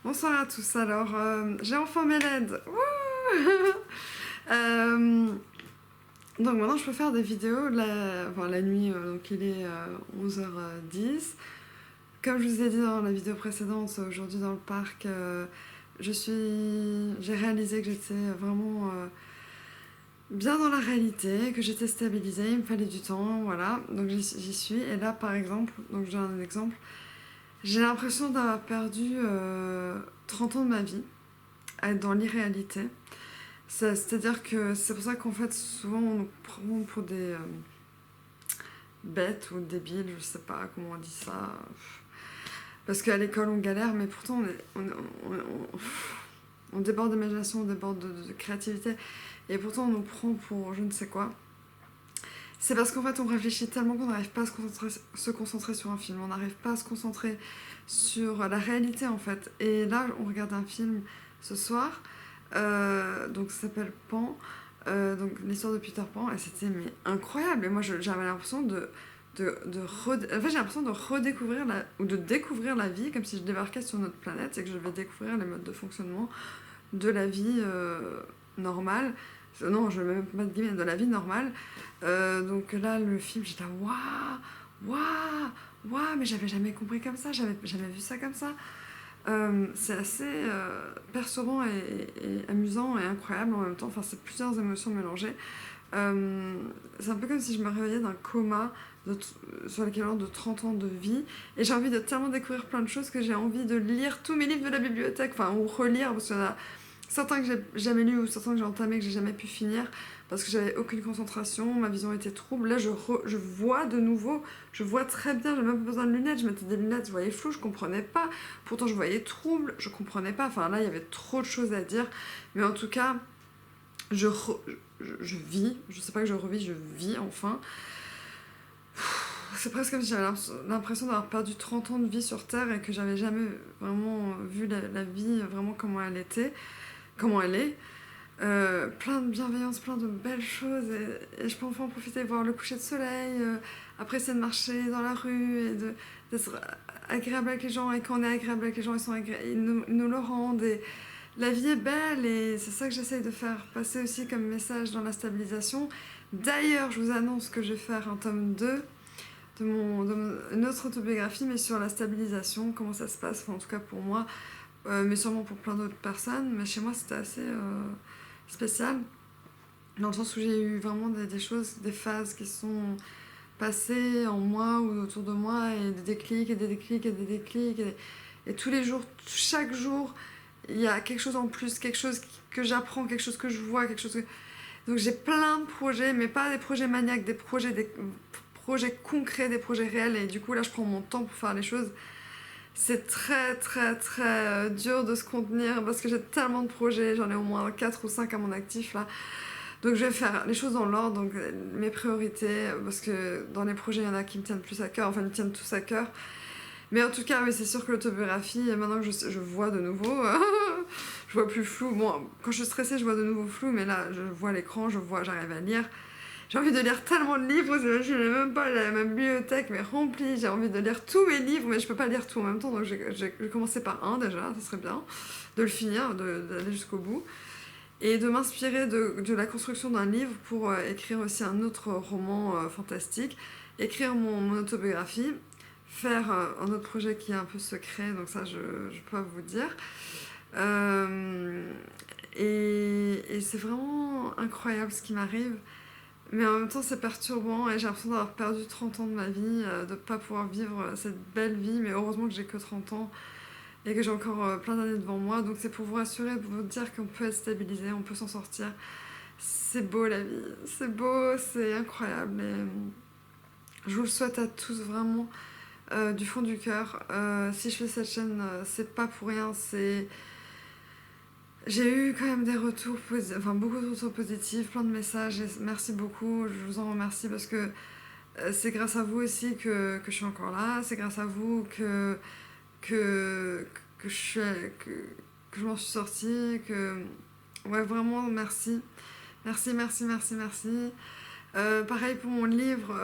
Bonsoir à tous. Alors, j'ai enfin mes LED. Wouh. Euh, donc maintenant, je peux faire des vidéos la nuit. Donc, il est 11h10. Comme je vous ai dit dans la vidéo précédente, aujourd'hui dans le parc, j'ai réalisé que j'étais vraiment bien dans la réalité, que j'étais stabilisée. Il me fallait du temps, voilà. Donc, j'y suis. Et là, par exemple, donc j'ai un exemple. J'ai l'impression d'avoir perdu 30 ans de ma vie, à être dans l'irréalité. C'est-à-dire que c'est pour ça qu'en fait, souvent, on nous prend pour des bêtes ou débiles, je sais pas comment on dit ça. Parce qu'à l'école, on galère, mais pourtant, on déborde d'imagination, on déborde de créativité. Et pourtant, on nous prend pour je ne sais quoi. C'est parce qu'en fait, on réfléchit tellement qu'on n'arrive pas à se concentrer sur un film. On n'arrive pas à se concentrer sur la réalité, en fait. Et là, on regarde un film ce soir. Donc, ça s'appelle Pan. Donc, l'histoire de Peter Pan. Et c'était incroyable. Et moi, j'avais l'impression en fait, j'ai l'impression de redécouvrir ou de découvrir la vie, comme si je débarquais sur notre planète et que je vais découvrir les modes de fonctionnement de la vie normale. Non, je ne vais même pas dire de la vie normale. Donc là, le film, j'étais là, waouh, mais j'avais jamais compris comme ça, j'avais jamais vu ça comme ça. C'est assez perturbant et amusant et incroyable en même temps. Enfin, c'est plusieurs émotions mélangées. C'est un peu comme si je me réveillais d'un coma sur l'équivalent de 30 ans de vie. Et j'ai envie de tellement découvrir plein de choses que j'ai envie de lire tous mes livres de la bibliothèque, enfin, ou relire, parce qu'il y en a certains que j'ai jamais lus ou certains que j'ai entamés que j'ai jamais pu finir parce que j'avais aucune concentration, ma vision était trouble. Là, je vois de nouveau, je vois très bien, j'ai même pas besoin de lunettes, je mettais des lunettes, je voyais flou, je comprenais pas. Pourtant, je voyais trouble, je comprenais pas. Enfin, là, il y avait trop de choses à dire. Mais en tout cas, je vis, je sais pas que je revis, je vis enfin. C'est presque comme si j'avais l'impression d'avoir perdu 30 ans de vie sur Terre et que j'avais jamais vraiment vu la vie vraiment comment elle était, comment elle est. Plein de bienveillance, plein de belles choses et je peux enfin en profiter, voir le coucher de soleil, apprécier de marcher dans la rue et d'être agréable avec les gens, et quand on est agréable avec les gens, ils nous le rendent, et la vie est belle, et c'est ça que j'essaye de faire passer aussi comme message dans la stabilisation. D'ailleurs, je vous annonce que je vais faire un tome 2 de une autre autobiographie, mais sur la stabilisation, comment ça se passe, enfin, en tout cas pour moi, mais sûrement pour plein d'autres personnes, mais chez moi c'était assez spécial, dans le sens où j'ai eu vraiment des choses, des phases qui sont passées en moi ou autour de moi, et des déclics et des déclics et des déclics, et tous les jours, chaque jour, il y a quelque chose en plus, quelque chose que j'apprends, quelque chose que je vois, quelque chose que... Donc j'ai plein de projets, mais pas des projets maniaques, des projets concrets, des projets réels, et du coup là je prends mon temps pour faire les choses. C'est très très très dur de se contenir parce que j'ai tellement de projets, j'en ai au moins 4 ou 5 à mon actif là. Donc je vais faire les choses dans l'ordre, donc mes priorités, parce que dans les projets il y en a qui me tiennent plus à cœur, enfin ils me tiennent tous à cœur. Mais en tout cas, oui, c'est sûr que l'autobiographie, maintenant que je vois de nouveau, je vois plus flou. Bon, quand je suis stressée, je vois de nouveau flou, mais là je vois l'écran, j'arrive à lire. J'ai envie de lire tellement de livres, je n'ai même pas ma bibliothèque mais remplie. J'ai envie de lire tous mes livres, mais je peux pas lire tout en même temps, donc j'ai commencé par un déjà, ça serait bien, de le finir, d'aller jusqu'au bout. Et de m'inspirer de la construction d'un livre pour écrire aussi un autre roman fantastique, écrire mon autobiographie, faire un autre projet qui est un peu secret, donc ça je peux pas vous dire. Et c'est vraiment incroyable ce qui m'arrive. Mais en même temps, c'est perturbant et j'ai l'impression d'avoir perdu 30 ans de ma vie, de ne pas pouvoir vivre cette belle vie. Mais heureusement que j'ai que 30 ans et que j'ai encore plein d'années devant moi. Donc c'est pour vous rassurer, pour vous dire qu'on peut être stabilisé, on peut s'en sortir. C'est beau la vie, c'est beau, c'est incroyable. Et je vous le souhaite à tous vraiment du fond du cœur. Si je fais cette chaîne, c'est pas pour rien, c'est... J'ai eu quand même des retours positifs, enfin beaucoup de retours positifs, plein de messages, et merci beaucoup, je vous en remercie parce que c'est grâce à vous aussi que je suis encore là, c'est grâce à vous que, que, que je m'en suis sortie, ouais, vraiment merci, merci. Pareil pour mon livre,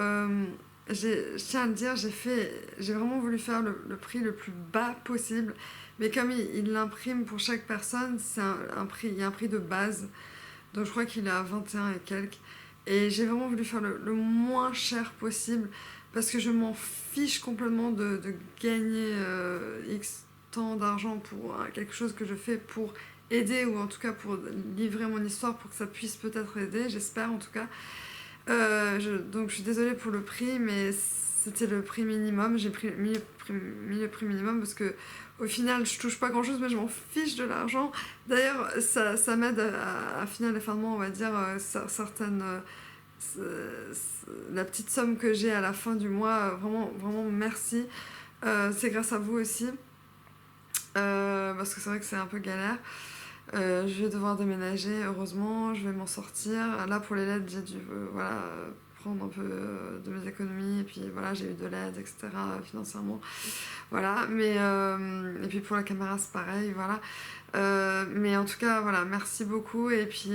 je tiens à le dire, j'ai vraiment voulu faire le prix le plus bas possible, mais comme il l'imprime pour chaque personne, c'est un prix, il y a un prix de base. Donc je crois qu'il est à 21 et quelques. Et j'ai vraiment voulu faire le moins cher possible parce que je m'en fiche complètement de gagner X temps d'argent pour quelque chose que je fais pour aider ou en tout cas pour livrer mon histoire pour que ça puisse peut-être aider, j'espère en tout cas. Donc je suis désolée pour le prix, mais c'était le prix minimum. Mis le prix minimum parce que au final je touche pas grand chose, mais je m'en fiche de l'argent. D'ailleurs, ça m'aide à finir les fins de mois, on va dire, certaines. La petite somme que j'ai à la fin du mois, vraiment, vraiment merci. C'est grâce à vous aussi. Parce que c'est vrai que c'est un peu galère. Je vais devoir déménager, heureusement, je vais m'en sortir. Là, pour les LED, j'ai dû voilà, prendre un peu de mes économies, et puis voilà, j'ai eu de l'aide, etc., financièrement. Voilà, et puis pour la caméra, c'est pareil, voilà. Mais en tout cas, voilà, merci beaucoup, et puis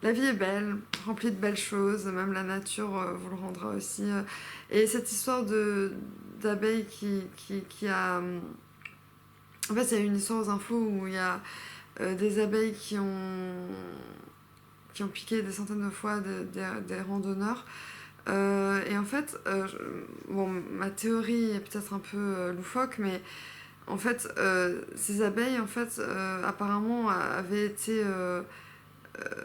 la vie est belle, remplie de belles choses, même la nature vous le rendra aussi. Et cette histoire d'abeille qui a... En fait, il y a une histoire aux infos où il y a des abeilles qui ont piqué des centaines de fois des randonneurs. Et en fait, bon, ma théorie est peut-être un peu loufoque, mais en fait, ces abeilles, en fait, apparemment, avaient été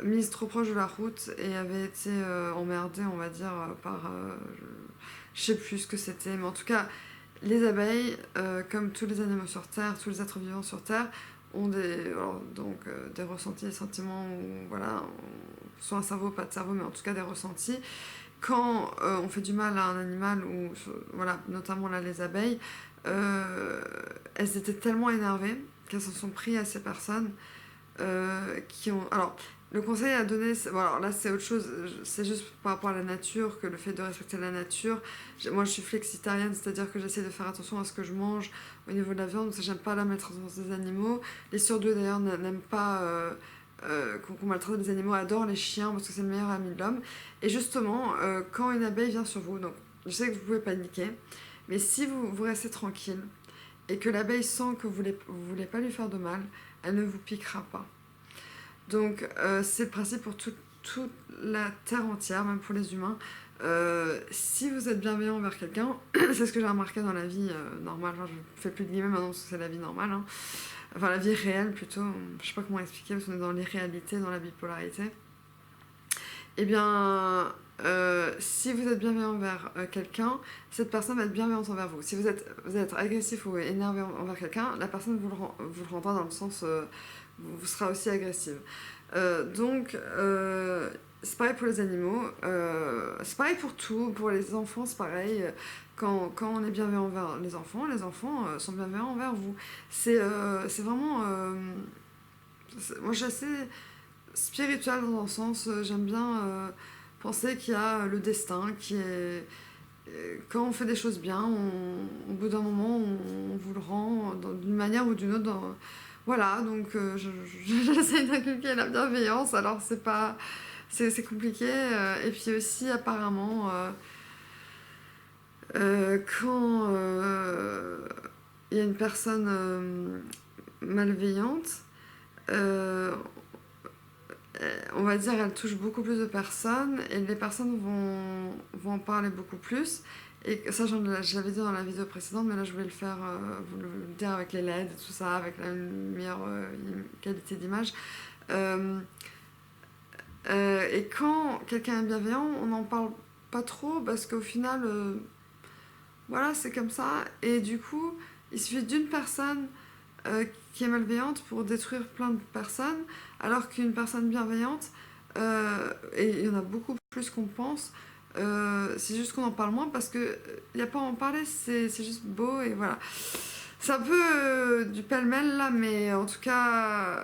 mises trop proche de la route et avaient été emmerdées, on va dire, par... je sais plus ce que c'était, mais en tout cas, les abeilles, comme tous les animaux sur Terre, tous les êtres vivants sur Terre, ont des ressentis, des sentiments, ou voilà, soit un cerveau, pas de cerveau, mais en tout cas des ressentis. Quand on fait du mal à un animal, ou voilà, notamment là les abeilles, elles étaient tellement énervées qu'elles s'en sont pris à ces personnes qui ont... Alors, le conseil à donner, bon, alors là c'est autre chose, c'est juste par rapport à la nature, que le fait de respecter la nature. Moi je suis flexitarienne, c'est-à-dire que j'essaie de faire attention à ce que je mange au niveau de la viande, parce que j'aime pas la maltraitance des animaux. Les surdoués d'ailleurs n'aiment pas qu'on maltraite les animaux, adorent les chiens parce que c'est le meilleur ami de l'homme. Et justement, quand une abeille vient sur vous, donc je sais que vous pouvez paniquer, mais si vous restez tranquille et que l'abeille sent que vous voulez pas lui faire de mal, elle ne vous piquera pas. Donc c'est le principe pour toute la terre entière, même pour les humains. Si vous êtes bienveillant envers quelqu'un, c'est ce que j'ai remarqué dans la vie normale, enfin, je fais plus de guillemets maintenant parce que c'est la vie normale, hein. Enfin la vie réelle plutôt, je sais pas comment expliquer parce qu'on est dans l'irréalité, dans la bipolarité. Eh bien, si vous êtes bienveillant envers quelqu'un, cette personne va être bienveillante envers vous. Si vous êtes agressif ou énervé envers quelqu'un, la personne vous le rendra dans le sens... vous sera aussi agressive. Donc, c'est pareil pour les animaux, c'est pareil pour tout, pour les enfants, c'est pareil. Quand on est bienveillant envers les enfants sont bienveillants envers vous. C'est vraiment... moi, je suis assez spirituelle dans un sens, j'aime bien penser qu'il y a le destin, qui est... Quand on fait des choses bien, au bout d'un moment, on vous le rend d'une manière ou d'une autre. Voilà, donc j'essaie d'inculquer la bienveillance, alors c'est compliqué. Et puis aussi, apparemment, quand il y a une personne malveillante, euh, on va dire, elle touche beaucoup plus de personnes et les personnes vont en parler beaucoup plus. Et ça, j'avais dit dans la vidéo précédente, mais là, je vais le faire, vous le dire avec les LED et tout ça, avec une meilleure qualité d'image. Et quand quelqu'un est bienveillant, on n'en parle pas trop parce qu'au final, voilà, c'est comme ça. Et du coup, il suffit d'une personne qui est malveillante pour détruire plein de personnes, alors qu'une personne bienveillante, et il y en a beaucoup plus qu'on pense, c'est juste qu'on en parle moins parce qu'il n'y a pas à en parler, c'est juste beau et voilà. C'est un peu du pêle-mêle là, mais en tout cas,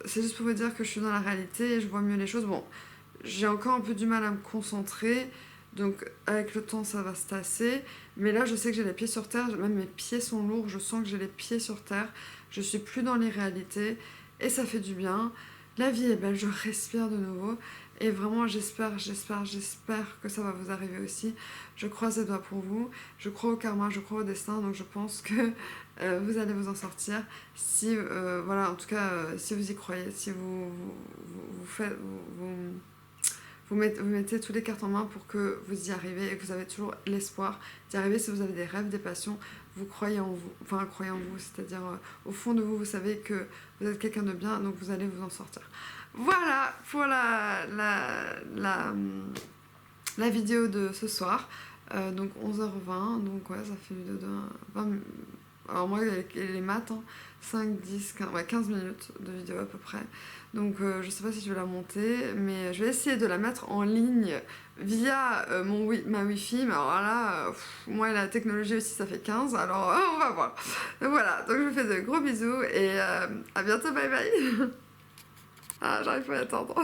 c'est juste pour vous dire que je suis dans la réalité et je vois mieux les choses. Bon, j'ai encore un peu du mal à me concentrer, donc avec le temps ça va se tasser, mais là je sais que j'ai les pieds sur terre, même mes pieds sont lourds, je sens que j'ai les pieds sur terre, je suis plus dans l'irréalité et ça fait du bien. La vie est belle, je respire de nouveau et vraiment j'espère que ça va vous arriver aussi. Je croise les doigts pour vous, je crois au karma, je crois au destin, donc je pense que vous allez vous en sortir si, voilà, en tout cas, si vous y croyez, si vous mettez toutes les cartes en main pour que vous y arrivez et que vous avez toujours l'espoir d'y arriver. Si vous avez des rêves, des passions, vous croyez en vous, enfin croyez en vous, c'est-à-dire au fond de vous, vous savez que vous êtes quelqu'un de bien, donc vous allez vous en sortir. Voilà pour la vidéo de ce soir. Donc 11h20, donc ouais, ça fait une vidéo de 20. Alors moi, les maths, hein, 5, 10, 15, ouais, 15 minutes de vidéo à peu près. Donc je sais pas si je vais la monter, mais je vais essayer de la mettre en ligne via ma Wi-Fi. Mais alors là, moi la technologie aussi ça fait 15, alors on va voir. Donc voilà, donc je vous fais de gros bisous et à bientôt, bye bye. Ah, j'arrive pas à attendre.